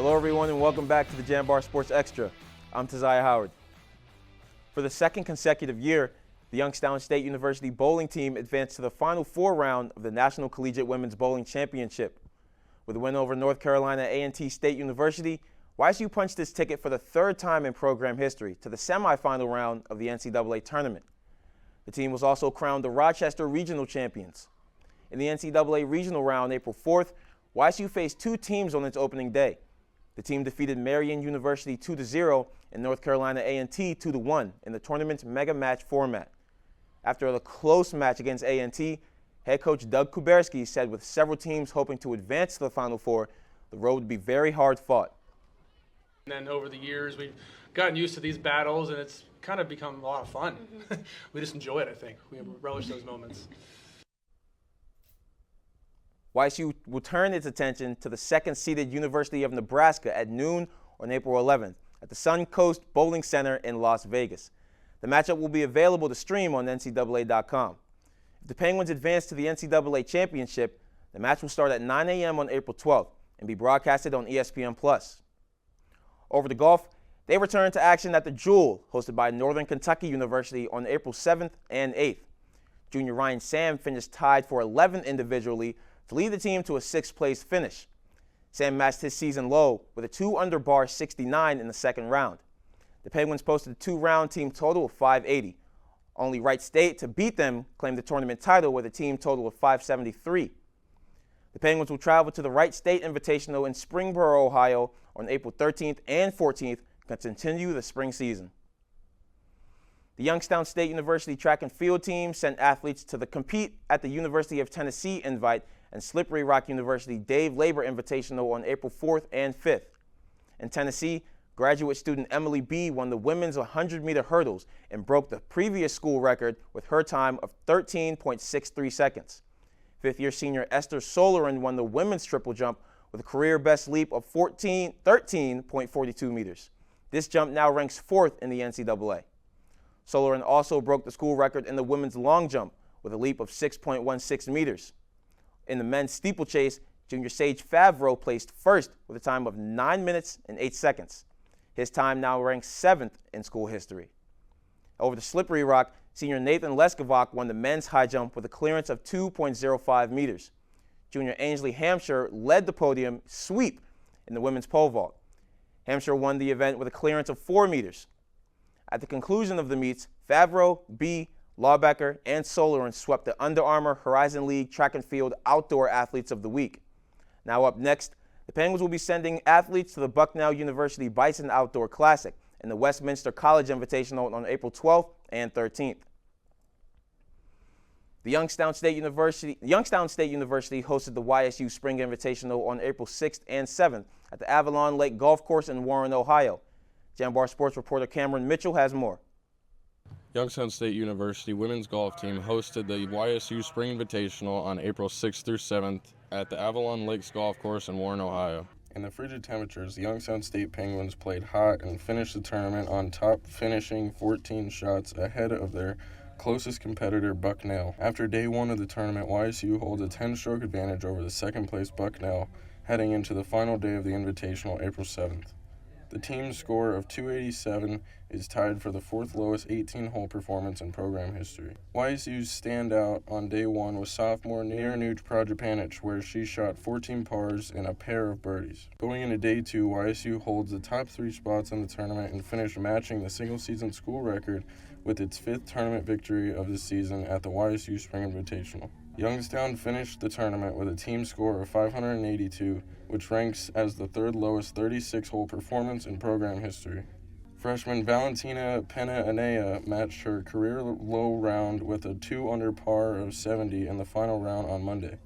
Hello everyone and welcome back to the Jambar Sports Extra. I'm Taziah Howard. For the second consecutive year, the Youngstown State University bowling team advanced to the Final Four round of the National Collegiate Women's Bowling Championship. With a win over North Carolina A&T State University, YSU punched its ticket for the third time in program history to the semifinal round of the NCAA Tournament. The team was also crowned the Rochester Regional Champions. In the NCAA Regional round April 4th, YSU faced two teams on its opening day. The team defeated Marian University 2-0 and North Carolina A&T 2-1 in the tournament's mega match format. After a close match against A&T, head coach Doug Kuberski said with several teams hoping to advance to the Final Four, the road would be very hard fought. And then over the years, we've gotten used to these battles, and it's kind of become a lot of fun. We just enjoy it, I think. We relish those moments. YSU will turn its attention to the second-seeded University of Nebraska at noon on April 11th at the Suncoast Bowling Center in Las Vegas. The matchup will be available to stream on NCAA.com. If the Penguins advance to the NCAA Championship, the match will start at 9 a.m. on April 12th and be broadcasted on ESPN+. Over to golf, they return to action at the Jewel, hosted by Northern Kentucky University on April 7th and 8th. Junior Ryan Sam finished tied for 11th individually to lead the team to a sixth-place finish. Sam matched his season low with a 2-under-par 69 in the second round. The Penguins posted a two-round team total of 580. Only Wright State to beat them claimed the tournament title with a team total of 573. The Penguins will travel to the Wright State Invitational in Springboro, Ohio on April 13th and 14th to continue the spring season. The Youngstown State University track and field team sent athletes to the Compete at the University of Tennessee Invite and Slippery Rock University Dave Labor Invitational on April 4th and 5th. In Tennessee, graduate student Emily B. won the women's 100-meter hurdles and broke the previous school record with her time of 13.63 seconds. Fifth-year senior Esther Solarin won the women's triple jump with a career best leap of 13.42 meters. This jump now ranks fourth in the NCAA. Solarin also broke the school record in the women's long jump with a leap of 6.16 meters. In the men's steeplechase, junior Sage Favreau placed first with a time of 9 minutes and 8 seconds. His time now ranks seventh in school history. Over the Slippery Rock, senior Nathan Leskovac won the men's high jump with a clearance of 2.05 meters. Junior Ainsley Hampshire led the podium sweep in the women's pole vault. Hampshire won the event with a clearance of 4 meters. At the conclusion of the meets, Favreau, B., Lawbecker, and Solarin swept the Under Armour Horizon League Track and Field Outdoor Athletes of the Week. Now up next, the Penguins will be sending athletes to the Bucknell University Bison Outdoor Classic and the Westminster College Invitational on April 12th and 13th. The Youngstown State University hosted the YSU Spring Invitational on April 6th and 7th at the Avalon Lake Golf Course in Warren, Ohio. Jambar Sports reporter Cameron Mitchell has more. Youngstown State University women's golf team hosted the YSU Spring Invitational on April 6th through 7th at the Avalon Lakes Golf Course in Warren, Ohio. In the frigid temperatures, the Youngstown State Penguins played hot and finished the tournament on top, finishing 14 shots ahead of their closest competitor, Bucknell. After day one of the tournament, YSU holds a 10-stroke advantage over the second-place Bucknell, heading into the final day of the Invitational, April 7th. The team's score of 287 is tied for the fourth lowest 18-hole performance in program history. YSU's standout on day one was sophomore Niranuch Prajapanic, where she shot 14 pars and a pair of birdies. Going into day two, YSU holds the top 3 spots in the tournament and finished matching the single-season school record with its 5th tournament victory of the season at the YSU Spring Invitational. Youngstown finished the tournament with a team score of 582, which ranks as the third lowest 36-hole performance in program history. Freshman Valentina Pena-Anea matched her career low round with a 2-under-par of 70 in the final round on Monday.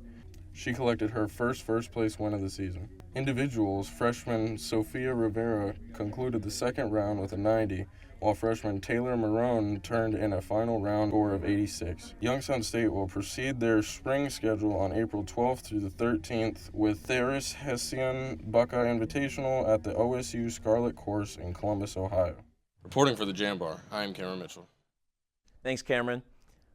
She collected her first-place win of the season. Individuals, freshman Sofia Rivera concluded the second round with a 90, while freshman Taylor Marone turned in a final round score of 86. Youngstown State will proceed their spring schedule on April 12th through the 13th with Theris Hessian Buckeye Invitational at the OSU Scarlet Course in Columbus, Ohio. Reporting for the Jambar, I am Cameron Mitchell. Thanks, Cameron.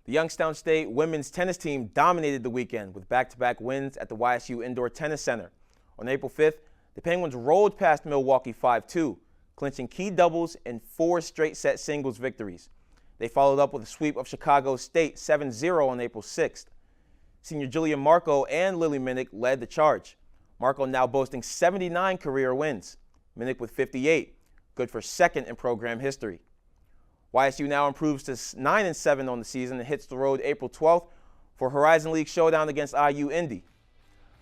The Youngstown State women's tennis team dominated the weekend with back-to-back wins at the YSU Indoor Tennis Center. On April 5th, The Penguins rolled past Milwaukee 5-2, clinching key doubles and 4 straight-set singles victories. They followed up with a sweep of Chicago State 7-0 on April 6th. Senior Julia Marco and Lily Minnick led the charge. Marco now boasting 79 career wins. Minnick with 58, good for second in program history. YSU now improves to 9-7 on the season and hits the road April 12th for Horizon League showdown against IU Indy.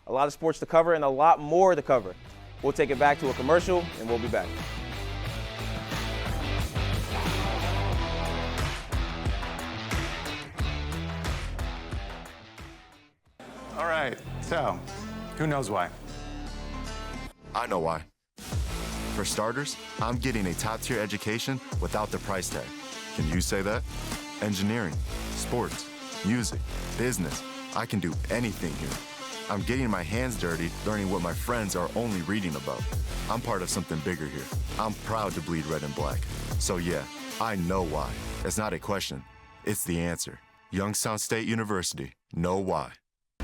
A lot of sports to cover and a lot more to cover. We'll take it back to a commercial and we'll be back. All right, so who knows why? I know why. For starters, I'm getting a top-tier education without the price tag. Can you say that? Engineering, sports, music, business. I can do anything here. I'm getting my hands dirty, learning what my friends are only reading about. I'm part of something bigger here. I'm proud to bleed red and black. So yeah, I know why. It's not a question, it's the answer. Youngstown State University, know why.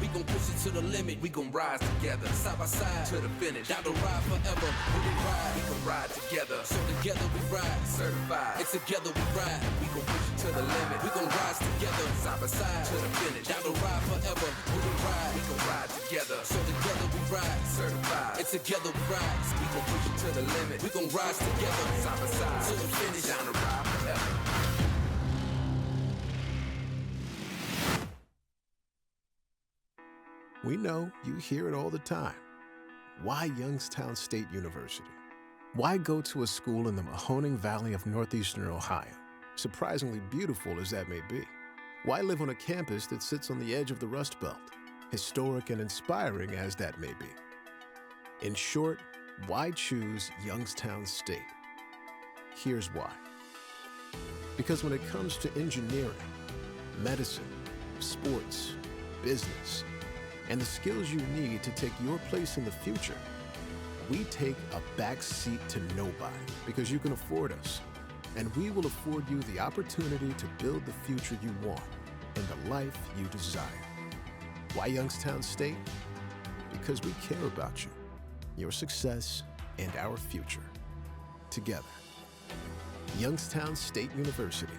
We gon' push it to the limit, we gon' rise together, side by side to the finish. Down the ride forever, we can ride together. So together we ride, certified. It's together we ride, we gon' push it to the limit. We gon' rise together, side by side to the finish. Down the ride forever, we can ride together. So together we ride, certified. It's together we ride, we gon' push it to the limit. We gon' rise together, side by side to the finish. Down the ride forever. We know you hear it all the time. Why Youngstown State University? Why go to a school in the Mahoning Valley of northeastern Ohio, surprisingly beautiful as that may be? Why live on a campus that sits on the edge of the Rust Belt, historic and inspiring as that may be? In short, why choose Youngstown State? Here's why. Because when it comes to engineering, medicine, sports, business, and the skills you need to take your place in the future, we take a back seat to nobody because you can afford us. And we will afford you the opportunity to build the future you want and the life you desire. Why Youngstown State? Because we care about you, your success, and our future. Together. Youngstown State University.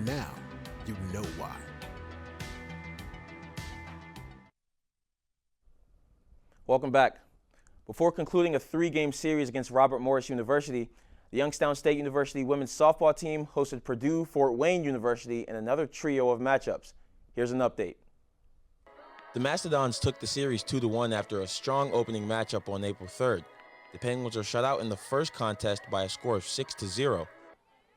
Now you know why. Welcome back. Before concluding a 3-game series against Robert Morris University, the Youngstown State University women's softball team hosted Purdue Fort Wayne University in another trio of matchups. Here's an update. The Mastodons took the series 2-1 after a strong opening matchup on April 3rd. The Penguins were shut out in the first contest by a score of 6-0.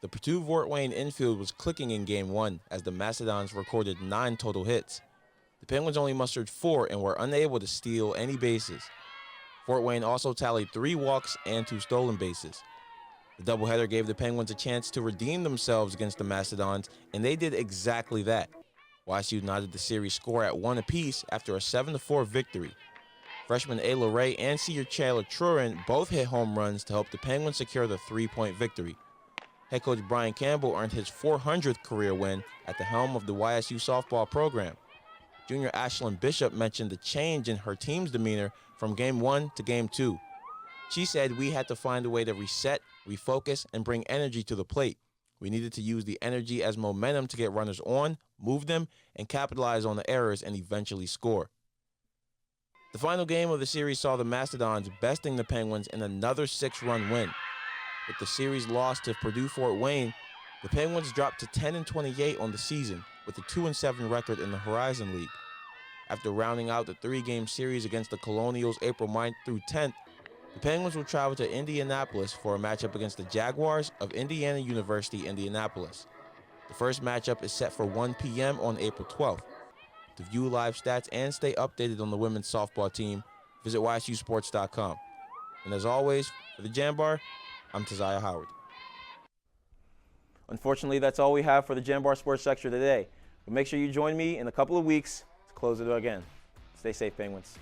The Purdue Fort Wayne infield was clicking in Game 1 as the Mastodons recorded 9 total hits. The Penguins only mustered 4 and were unable to steal any bases. Fort Wayne also tallied 3 walks and 2 stolen bases. The doubleheader gave the Penguins a chance to redeem themselves against the Mastodons, and they did exactly that. YSU knotted the series score at 1 apiece after a 7-4 victory. Freshman Ayla Ray and senior Chandler Trurin both hit home runs to help the Penguins secure the 3-point victory. Head coach Brian Campbell earned his 400th career win at the helm of the YSU softball program. Junior Ashlyn Bishop mentioned the change in her team's demeanor from Game 1 to Game 2. She said we had to find a way to reset, refocus, and bring energy to the plate. We needed to use the energy as momentum to get runners on, move them, and capitalize on the errors and eventually score. The final game of the series saw the Mastodons besting the Penguins in another 6-run win. With the series loss to Purdue Fort Wayne, the Penguins dropped to 10-28 on the season with a 2-7 record in the Horizon League. After rounding out the 3-game series against the Colonials April 9th through 10th, the Penguins will travel to Indianapolis for a matchup against the Jaguars of Indiana University, Indianapolis. The first matchup is set for 1 p.m. on April 12th. To view live stats and stay updated on the women's softball team, visit YSUsports.com. And as always, for the Jambar, I'm Taziah Howard. Unfortunately, that's all we have for the Jambar Sports Sector today. But make sure you join me in a couple of weeks to close it again. Stay safe, Penguins.